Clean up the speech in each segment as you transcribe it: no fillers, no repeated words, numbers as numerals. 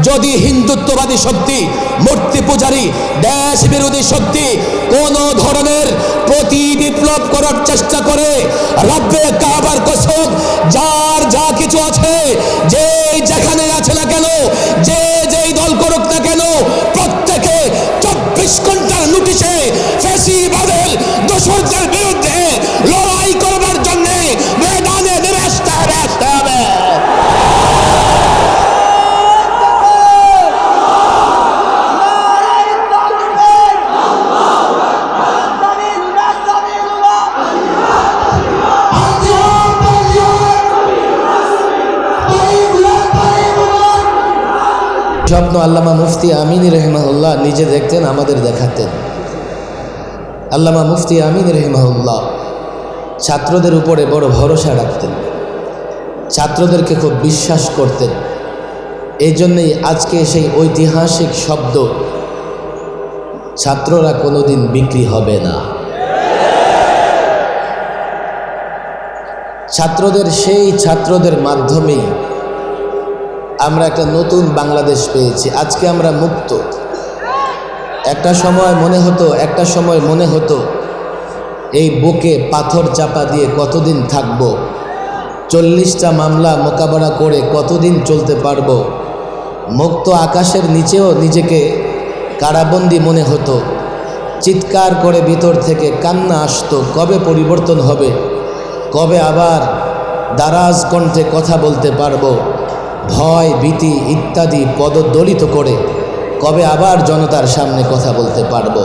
যদি হিন্দুত্ববাদী শক্তি, মূর্তি পূজারী, দেশ বিরোধী শক্তি কোন ধরনের প্রতি বিপ্লব করার চেষ্টা করে, রব্বে কাবার কসম, যার যা কিছু আছে, যে যেখানে আছে না কেন, যে যেই দল করুক না কেন, প্রত্যেকে 24 ঘন্টার নোটিশে ফ্যাসিবাদের দোসরদের বিরুদ্ধে লড়াই করবার জন্য ময়দানে নেমে আসতে হবে। স্বপ্ন আল্লামা মুফতি আমিন রহিমাহুল্লাহ নিজে দেখতেন, আমাদের দেখাতেন। আল্লামা মুফতি আমিন রহিমাহুল্লাহ ছাত্রদের উপরে বড় ভরসা রাখতেন, ছাত্রদেরকে খুব বিশ্বাস করতেন। এই জন্যই আজকে সেই ঐতিহাসিক শব্দ, ছাত্ররা কোনোদিন বিক্রি হবে না। ছাত্রদের মাধ্যমেই আমরা একটা নতুন বাংলাদেশ পেয়েছি। আজকে আমরা মুক্ত। একটা সময় মনে হতো এই বুকে পাথর চাপা দিয়ে কতদিন থাকব, 40টা মামলা মোকাবেলা করে কতদিন চলতে পারব। মুক্ত আকাশের নিচেও নিজেকে কারাবন্দী মনে হতো। চিৎকার করে ভিতর থেকে কান্না আসতো, কবে পরিবর্তন হবে, কবে আবার দারাজ কণ্ঠে কথা বলতে পারবো। ভয়, ভীতি ইত্যাদি পদদলিত করে কবে আবার জনতার সামনে কথা বলতে পারবো।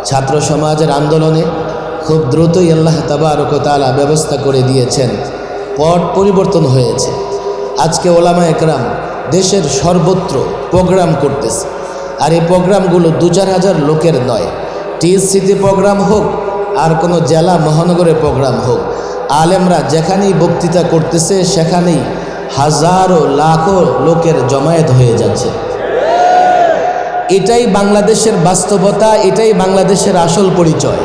ছাত্র সমাজের আন্দোলনে খুব দ্রুতই আল্লাহ তাবারক ওয়া তাআলা ব্যবস্থা করে দিয়েছেন, পট পরিবর্তন হয়েছে। আজকে ওলামা একরাম দেশের সর্বত্র প্রোগ্রাম করতেছে, আর এই প্রোগ্রামগুলো 2-4 হাজার লোকের নয়। টিএসসিতে প্রোগ্রাম হোক আর কোনো জেলা মহানগরের প্রোগ্রাম হোক, আলেমরা যেখানেই বক্তৃতা করতেছে সেখানেই হাজারো লাখো লোকের জমায়েত হয়ে যাচ্ছে। এটাই বাংলাদেশের বাস্তবতা, এটাই বাংলাদেশের আসল পরিচয়।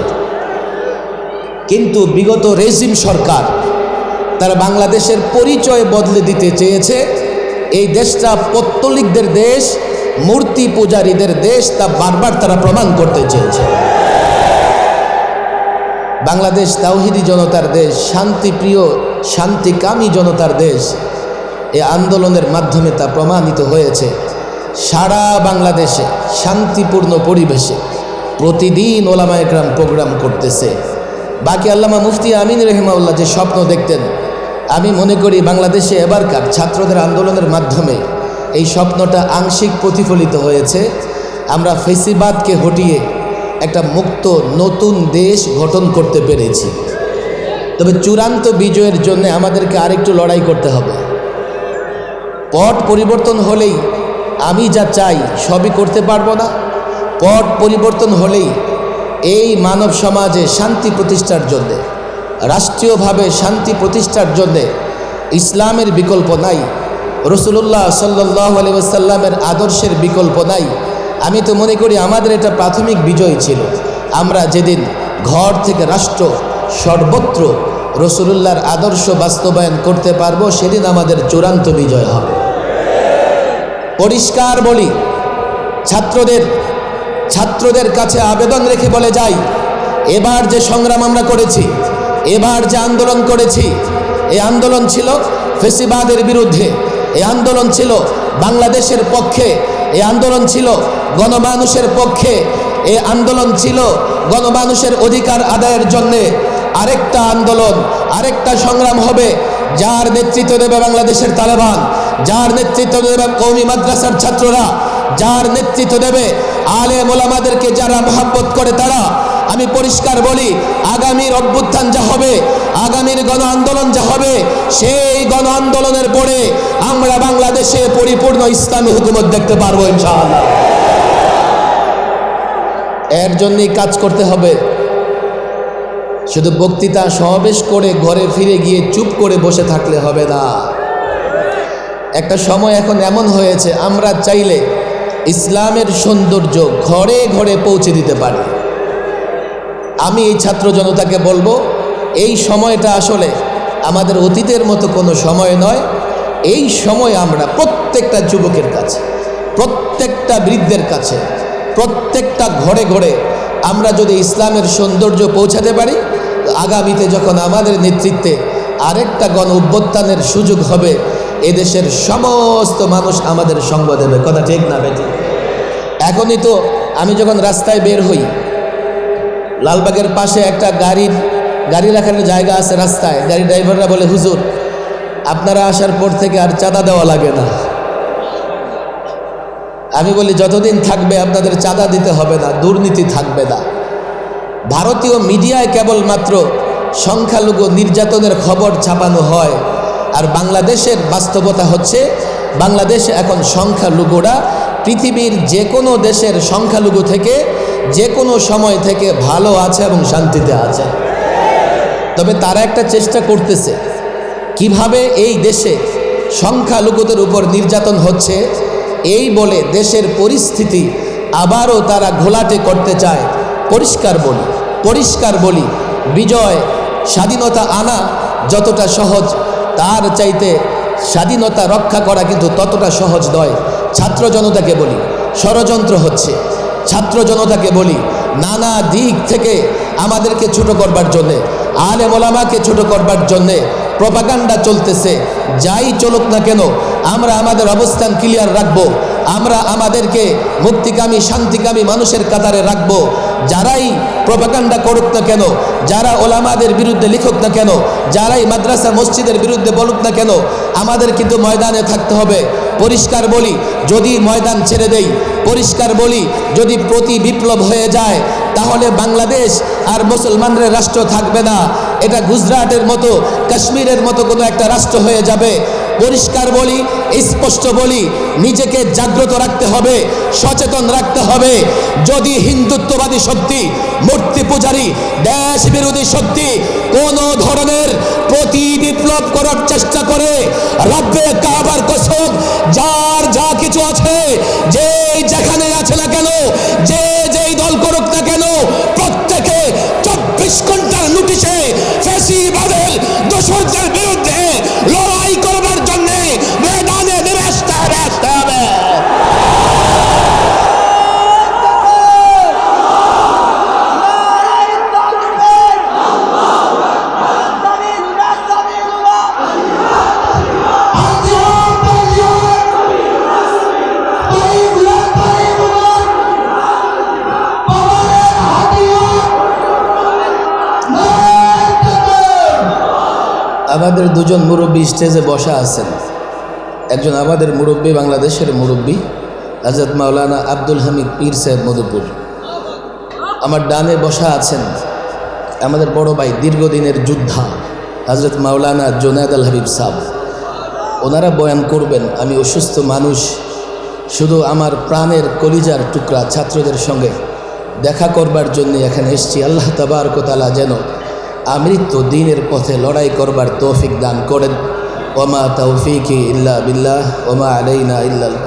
কিন্তু বিগত রেজিম সরকার তারা বাংলাদেশের পরিচয় বদলে দিতে চেয়েছে। এই দেশটা পত্তলিকদের দেশ, মূর্তি পূজারীদের দেশ, তা বারবার তারা প্রমাণ করতে চেয়েছে। বাংলাদেশ তাওহীদি জনতার দেশ, শান্তিপ্রিয় শান্তিকামী জনতার দেশ। এই আন্দোলনের মাধ্যমে তা প্রমাণিত হয়েছে। সারা বাংলাদেশে শান্তিপূর্ণ পরিবেশে প্রতিদিন ওলামা একরাম প্রোগ্রাম করতেছে। বাকি আল্লামা মুফতি আমিন রহিমাহুল্লাহ যে স্বপ্ন দেখতেন, আমি মনে করি বাংলাদেশে এবারকার ছাত্রদের আন্দোলনের মাধ্যমে এই স্বপ্নটা আংশিক প্রতিফলিত হয়েছে। আমরা ফেসিবাদকে হটিয়ে একটা মুক্ত নতুন দেশ গঠন করতে পেরেছি। তবে চূড়ান্ত বিজয়ের জন্য আমাদেরকে আরেকটু লড়াই করতে হবে। পট পরিবর্তন হলেই আমি যা চাই সবই করতে পারবো না। পট পরিবর্তন হলেই এই মানব সমাজে শান্তি প্রতিষ্ঠার জন্যে, রাষ্ট্রীয়ভাবে শান্তি প্রতিষ্ঠার জন্যে ইসলামের বিকল্প নাই, রাসূলুল্লাহ সাল্লাল্লাহু আলাইহি ওয়াসাল্লামের আদর্শের বিকল্প নাই। আমি তো মনে করি আমাদের এটা প্রাথমিক বিজয় ছিল। আমরা যেদিন ঘর থেকে রাষ্ট্র সর্বত্র রাসূলুল্লাহর আদর্শ বাস্তবায়ন করতে পারবো, সেদিন আমাদের চূড়ান্ত বিজয় হবে। পরিষ্কার বলি, ছাত্রদের কাছে আবেদন রেখে বলে যাই, এবার যে সংগ্রাম আমরা করেছি, এবার যে আন্দোলন করেছি, এই আন্দোলন ছিল ফেসিবাদের বিরুদ্ধে, এই আন্দোলন ছিল বাংলাদেশের পক্ষে, এই আন্দোলন ছিল গণমানুষের পক্ষে, এই আন্দোলন ছিল গণমানুষের অধিকার আদায়ের জন্যে। আরেকটা আন্দোলন, আরেকটা সংগ্রাম হবে, যার নেতৃত্ব দেবে বাংলাদেশের তালেবান, যার নেতৃত্ব দেবে কওমি মাদ্রাসার ছাত্ররা, যার নেতৃত্ব দেবে আলেম ওলামাদেরকে যারা মহব্বত করে তারা। আমি পরিষ্কার বলি, আগামীর অভ্যুত্থান যা হবে, আগামীর গণ আন্দোলন যা হবে, সেই গণ আন্দোলনের পরে আমরা বাংলাদেশে পরিপূর্ণ ইসলামী হুকুমত দেখতে পারবো ইনশাআল্লাহ। এর জন্যই কাজ করতে হবে। শুধু বক্তৃতা সমাবেশ করে ঘরে ফিরে গিয়ে চুপ করে বসে থাকলে হবে না। একটা সময় এখন এমন হয়েছে, আমরা চাইলে ইসলামের সৌন্দর্য ঘরে ঘরে পৌঁছে দিতে পারি। আমি এই ছাত্র জনতাকে বলবো, এই সময়টা আসলে আমাদের অতীতের মতো কোনো সময় নয়। এই সময় আমরা প্রত্যেকটা যুবকের কাছে, প্রত্যেকটা বৃদ্ধের কাছে, প্রত্যেকটা ঘরে ঘরে আমরা যদি ইসলামের সৌন্দর্য পৌঁছাতে পারি, আগামীতে যখন আমাদের নেতৃত্বে আরেকটা গণ অভ্যুত্থানের সুযোগ হবে, এদেশের সমস্ত মানুষ আমাদের সঙ্গ দেবে। কথা ঠিক না বেঠিক? এখনই তো আমি যখন রাস্তায় বের হই, লালবাগের পাশে একটা গাড়ি রাখার জায়গা আছে রাস্তায়, গাড়ি ড্রাইভাররা বলে, হুজুর আপনারা আসার পর থেকে আর চাঁদা দেওয়া লাগে না। আমি বলি, যতদিন থাকবে আপনাদের চাঁদা দিতে হবে না, দুর্নীতি থাকবে না। ভারতীয় মিডিয়ায় কেবলমাত্র সংখ্যালঘু নির্যাতনের খবর ছাপানো হয়, আর বাংলাদেশের বাস্তবতা হচ্ছে, বাংলাদেশে এখন সংখ্যালঘুরা পৃথিবীর যে কোনো দেশের সংখ্যালঘু থেকে যে কোনো সময় থেকে ভালো আছে এবং শান্তিতে আছে। তবে তারা একটা চেষ্টা করতেছে, কিভাবে এই দেশে সংখ্যালঘুদের উপর নির্যাতন হচ্ছে এই বলে দেশের পরিস্থিতি আবারও তারা ঘোলাটে করতে চায়। পরিষ্কার বলি, বিজয় স্বাধীনতা আনা যতটা সহজ, তার চাইতে স্বাধীনতা রক্ষা করা কিন্তু ততটা সহজ নয়। ছাত্র জনতাকে বলি, ষড়যন্ত্র হচ্ছে। ছাত্র জনতাকে বলি, নানা দিক থেকে আমাদেরকে ছোট করবার জন্যে, আলেম ওলামাকে ছোট করবার জন্যে প্রপাগান্ডা চলতেছে। যাই চলুক না কেন, আমরা আমাদের অবস্থান ক্লিয়ার রাখবো। আমরা আমাদেরকে মুক্তিকামী শান্তিকামী মানুষের কাতারে রাখবো। যারাই প্রপাগান্ডা করুক না কেন, যারা ওলামাদের বিরুদ্ধে লিখুক না কেন, যারাই মাদ্রাসা মসজিদের বিরুদ্ধে বলুক না কেন, আমাদের কিন্তু ময়দানে থাকতে হবে। পরিষ্কার বলি, যদি ময়দান ছেড়ে দেই, পরিষ্কার বলি, যদি প্রতি বিপ্লব হয়ে যায়, তাহলে বাংলাদেশ আর মুসলমানদের রাষ্ট্র থাকবে না। এটা গুজরাটের মতো, কাশ্মীরের মতো কোনো একটা রাষ্ট্র হয়ে যাবে। পরিষ্কার বলি, স্পষ্ট বলি, নিজেকে জাগ্রত রাখতে হবে, সচেতন রাখতে হবে। যদি হিন্দুত্ববাদী শক্তি, মূর্তি পূজারী, দেশ বিরোধী শক্তি কোন ধরনের প্রতি বিপ্লব করার চেষ্টা করে, রব্বে কাবার কসম, যার যা কিছু আছে, যে যেখানে আছে না কেন, যে যেই দল করুক না কেন, প্রত্যেকে 24 ঘন্টার নোটিশে ফ্যাসিবাদের দোসরদের বিরুদ্ধে লড়াই করবার জন্য ময়দানে নেমে আসতে হবে। আমাদের দুজন মুরব্বী স্টেজে বসা আছেন। একজন আমাদের মুরব্বী, বাংলাদেশের মুরব্বী হযরত মাওলানা আব্দুল হামিদ পীর সাহেব মধুপুর। আমার ডানে বসা আছেন আমাদের বড় ভাই, দীর্ঘদিনের যোদ্ধা হযরত মাওলানা জুনায়েদ আল হাবিব সাহেব। ওনারা বয়ান করবেন। আমি অসুস্থ মানুষ, শুধু আমার প্রাণের কলিজার টুকরা ছাত্রদের সঙ্গে দেখা করবার জন্য এখানে এসেছি। আল্লাহ তাবারক ওয়া তাআলা যেন আমৃত্যু দ্বীনের পথে লড়াই করবার তৌফিক দান করেন। ওমা তৌফিকি ইল্লা বিল্লাহ ওমা আলাইনা ইল্লাল